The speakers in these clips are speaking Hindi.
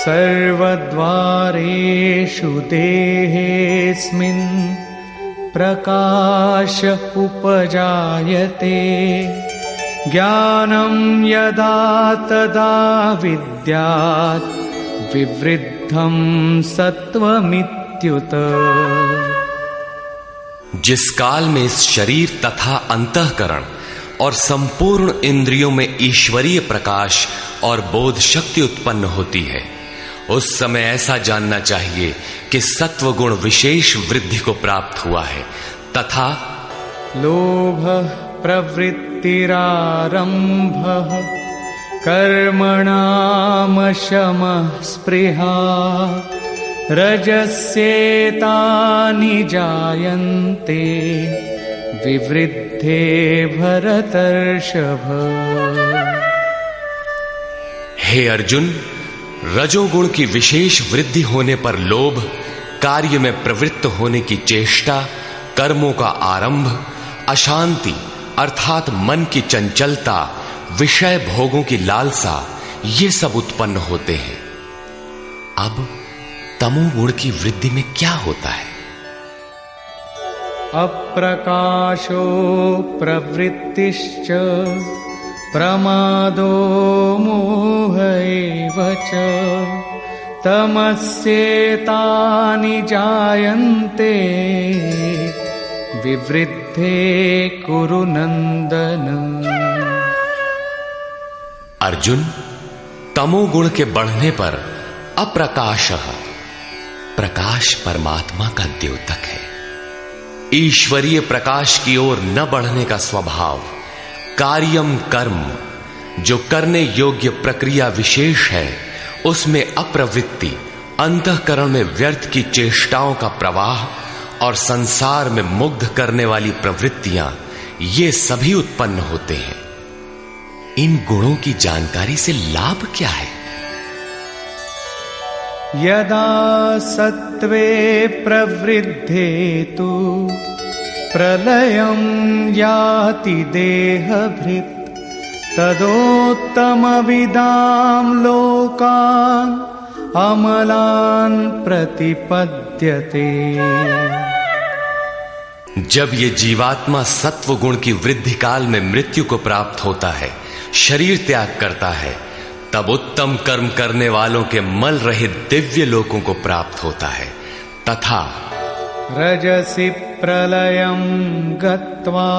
सर्वद्वारेषु देहेऽस्मिन् प्रकाश उपजायते ज्ञानं यदा तदा विद्यात् विवृद्धं सत्वमित्युत। जिस काल में इस शरीर तथा अंतःकरण और संपूर्ण इंद्रियों में ईश्वरीय प्रकाश और बोध शक्ति उत्पन्न होती है, उस समय ऐसा जानना चाहिए कि सत्व गुण विशेष वृद्धि को प्राप्त हुआ है तथा लोभ प्रवृत्तिरारंभः कर्मणामशमः स्पृहा रजस्येतानि जायन्ते विवृद्धे भरतर्षभ। हे अर्जुन, रजोगुण की विशेष वृद्धि होने पर लोभ, कार्य में प्रवृत्त होने की चेष्टा, कर्मों का आरंभ, अशांति अर्थात मन की चंचलता, विषय भोगों की लालसा, ये सब उत्पन्न होते हैं। अब तमोगुण की वृद्धि में क्या होता है? अप्रकाशो प्रवृत्तिश्च प्रमादो मोह एव च तमस्येतानि जायन्ते विवृद्धे कुरु नंदन। अर्जुन, तमोगुण के बढ़ने पर अप्रकाशः, प्रकाश परमात्मा का द्योतक है। ईश्वरीय प्रकाश की ओर न बढ़ने का स्वभाव, कार्यम कर्म, जो करने योग्य प्रक्रिया विशेष है, उसमें अप्रवृत्ति, अंतःकरण में व्यर्थ की चेष्टाओं का प्रवाह और संसार में मुग्ध करने वाली प्रवृत्तियां, ये सभी उत्पन्न होते हैं। इन गुणों की जानकारी से लाभ क्या है? यदा सत्वे प्रवृद्धे तु प्रलयं याति देहभृत् तदोत्तमविदां लोकान् अमलान् प्रतिपद्यते। जब ये जीवात्मा सत्व गुण की वृद्धि काल में मृत्यु को प्राप्त होता है, शरीर त्याग करता है, तब उत्तम कर्म करने वालों के मल रहित दिव्य लोकों को प्राप्त होता है तथा रजसि प्रलयं गत्वा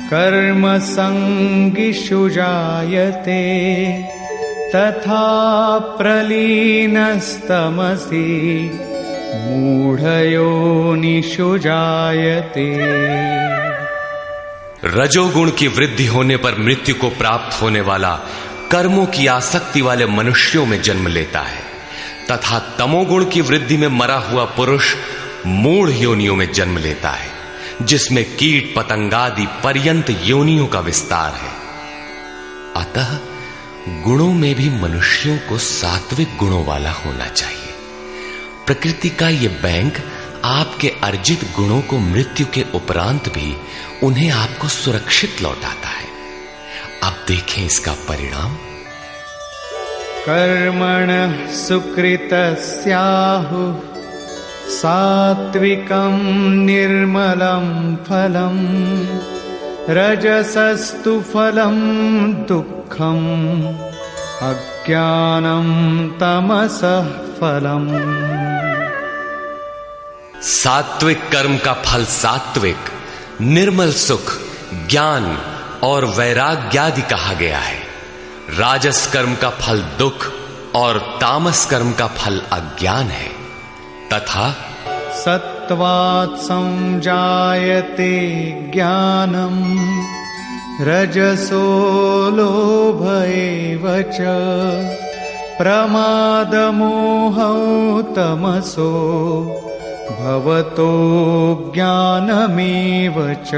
कर्म संगिषु जायते तथा प्रलीनस्तमसि मूढ़योनिषु जायते। रजोगुण की वृद्धि होने पर मृत्यु को प्राप्त होने वाला कर्मों की आसक्ति वाले मनुष्यों में जन्म लेता है तथा तमोगुण की वृद्धि में मरा हुआ पुरुष मूढ़ योनियों में जन्म लेता है, जिसमें कीट पतंगादि पर्यंत योनियों का विस्तार है। अतः गुणों में भी मनुष्यों को सात्विक गुणों वाला होना चाहिए। प्रकृति का ये बैंक आपके अर्जित गुणों को मृत्यु के उपरांत भी उन्हें आपको सुरक्षित लौटाता है। अब देखें इसका परिणाम। कर्मणः सुकृतस्याहुः सात्विकं निर्मलं फलं रजसस्तु फलं दुःखम् अज्ञानं तमसः फलम्। सात्विक कर्म का फल सात्विक, निर्मल सुख, ज्ञान और वैराग्यादि कहा गया है। राजस कर्म का फल दुख और तामस कर्म का फल अज्ञान है तथा सत्वात् संजायते ज्ञानम् रजसो लोभ एव च प्रमादमोहौ तमसो भवतो ज्ञानमेव च।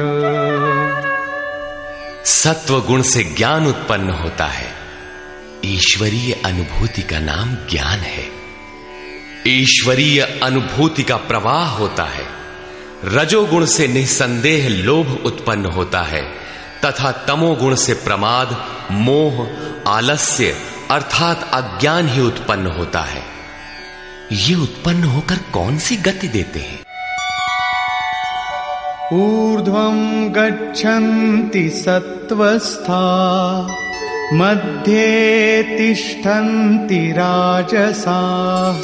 सत्व गुण से ज्ञान उत्पन्न होता है। ईश्वरीय अनुभूति का नाम ज्ञान है। ईश्वरीय अनुभूति का प्रवाह होता है। रजोगुण से निसंदेह लोभ उत्पन्न होता है तथा तमोगुण से प्रमाद, मोह, आलस्य अर्थात अज्ञान ही उत्पन्न होता है। ये उत्पन्न होकर कौन सी गति देते हैं? ऊर्ध्वं गच्छन्ति सत्त्वस्था मध्ये तिष्ठन्ति राजसाः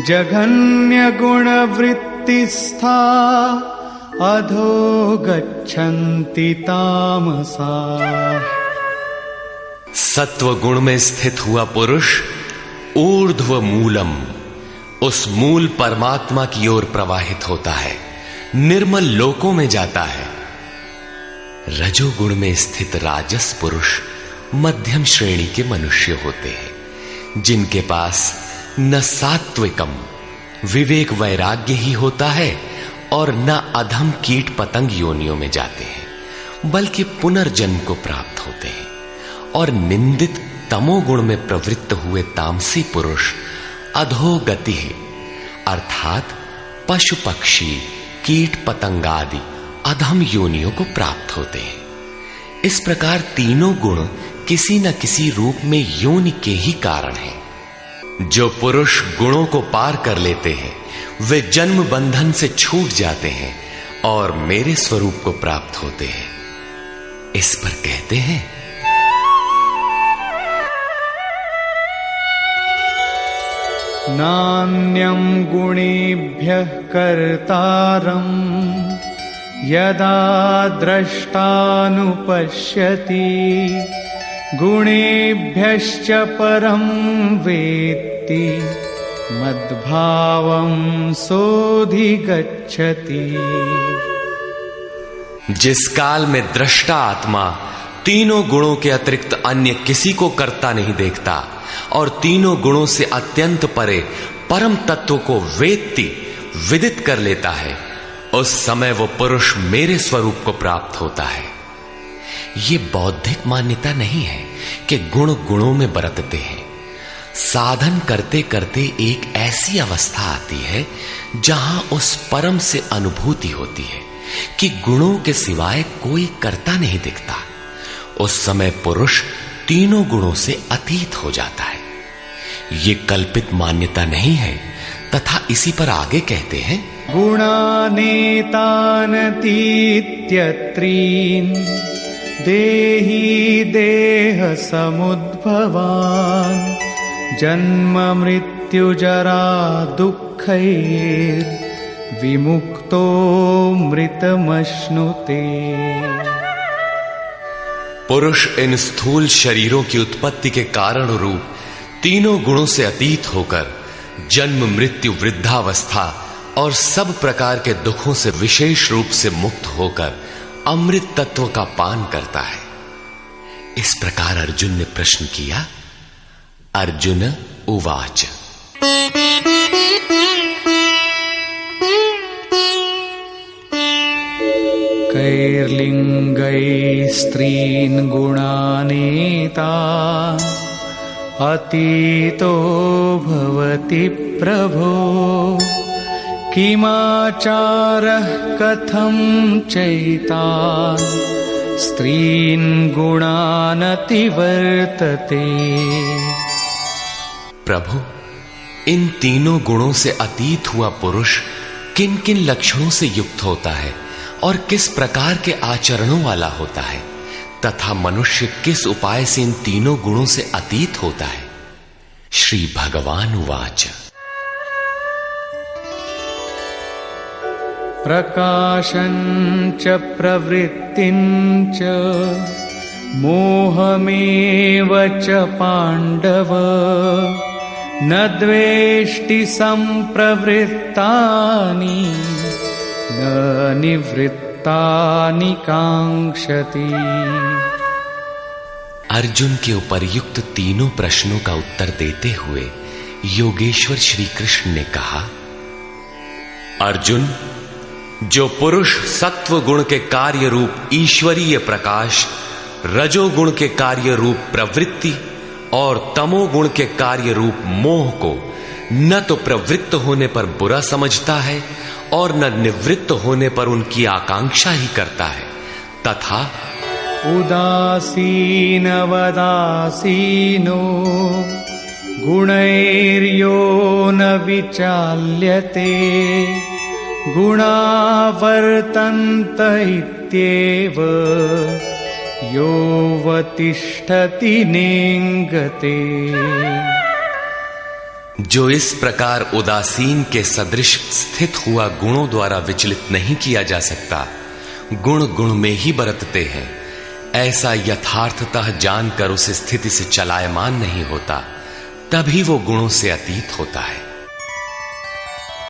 जघन्यगुणवृत्तिस्था अधो गच्छन्ति तामसाः। सत्व गुण में स्थित हुआ पुरुष ऊर्ध्व मूलम, उस मूल परमात्मा की ओर प्रवाहित होता है, निर्मल लोकों में जाता है। रजोगुण में स्थित राजस पुरुष मध्यम श्रेणी के मनुष्य होते हैं, जिनके पास न सात्विकम विवेक वैराग्य ही होता है और न अधम कीट पतंग योनियों में जाते हैं, बल्कि पुनर्जन्म को प्राप्त होते हैं। और निंदित तमोगुण में प्रवृत्त हुए तामसी पुरुष अधोगति है, अर्थात पशु पक्षी कीट पतंगादि अधम योनियों को प्राप्त होते हैं। इस प्रकार तीनों गुण किसी न किसी रूप में योनि के ही कारण हैं। जो पुरुष गुणों को पार कर लेते हैं वे जन्म बंधन से छूट जाते हैं और मेरे स्वरूप को प्राप्त होते हैं। इस पर कहते हैं, नान्यं गुणेभ्यः कर्तारं यदा द्रष्टानुपश्यति गुणेभ्यश्च परं वेत्ति मद्भावं सोऽधिगच्छति। जिस काल में दृष्टा आत्मा तीनों गुणों के अतिरिक्त अन्य किसी को करता नहीं देखता और तीनों गुणों से अत्यंत परे परम तत्व को वेत्ति विदित कर लेता है, उस समय वो पुरुष मेरे स्वरूप को प्राप्त होता है। ये बौद्धिक मान्यता नहीं है कि गुण गुणों में बरतते हैं। साधन करते करते एक ऐसी अवस्था आती है जहां उस परम से अनुभूति होती है कि गुणों के सिवाय कोई करता नहीं दिखता। उस समय पुरुष तीनों गुणों से अतीत हो जाता है। ये कल्पित मान्यता नहीं है तथा इसी पर आगे कहते हैं, गुणानेतानतीत्यत्रीन् देहि देह समुद्भवान् जन्म मृत्यु जरा दुःखैर् विमुक्तो मृतमश्नुते। पुरुष इन स्थूल शरीरों की उत्पत्ति के कारण रूप तीनों गुणों से अतीत होकर जन्म मृत्यु वृद्धावस्था और सब प्रकार के दुखों से विशेष रूप से मुक्त होकर अमृत तत्व का पान करता है। इस प्रकार अर्जुन ने प्रश्न किया। अर्जुन उवाच, कैर्लिङ्गैः स्त्रीन् गुणानेतान् अतीतो भवति प्रभो किमाचारः कथं चैतान् स्त्रीन् गुणानतिवर्तते। प्रभु, इन तीनों गुणों से अतीत हुआ पुरुष किन किन लक्षणों से युक्त होता है और किस प्रकार के आचरणों वाला होता है तथा मनुष्य किस उपाय से इन तीनों गुणों से अतीत होता है। श्री भगवान उवाच, प्रकाशञ्च प्रवृत्तिञ्च मोहमेव च पाण्डव न द्वेष्टि सम्प्रवृत्तानि न निवृत्तानि कांक्षति। अर्जुन के उपर्युक्त तीनों प्रश्नों का उत्तर देते हुए योगेश्वर श्री कृष्ण ने कहा, अर्जुन, जो पुरुष सत्व गुण के कार्य रूप ईश्वरीय प्रकाश, रजोगुण के कार्य रूप प्रवृत्ति और तमोगुण के कार्य रूप मोह को न तो प्रवृत्त होने पर बुरा समझता है और न निवृत्त होने पर उनकी आकांक्षा ही करता है, तथा उदासीनवदासीनो गुणैर्यो न विचाल्यते गुणावर्तन्त इत्येव योऽवतिष्ठति नेङ्गते। जो इस प्रकार उदासीन के सदृश स्थित हुआ गुणों द्वारा विचलित नहीं किया जा सकता, गुण गुण में ही बरतते हैं, ऐसा यथार्थतः जानकर उस स्थिति से चलायमान नहीं होता, तभी वो गुणों से अतीत होता है।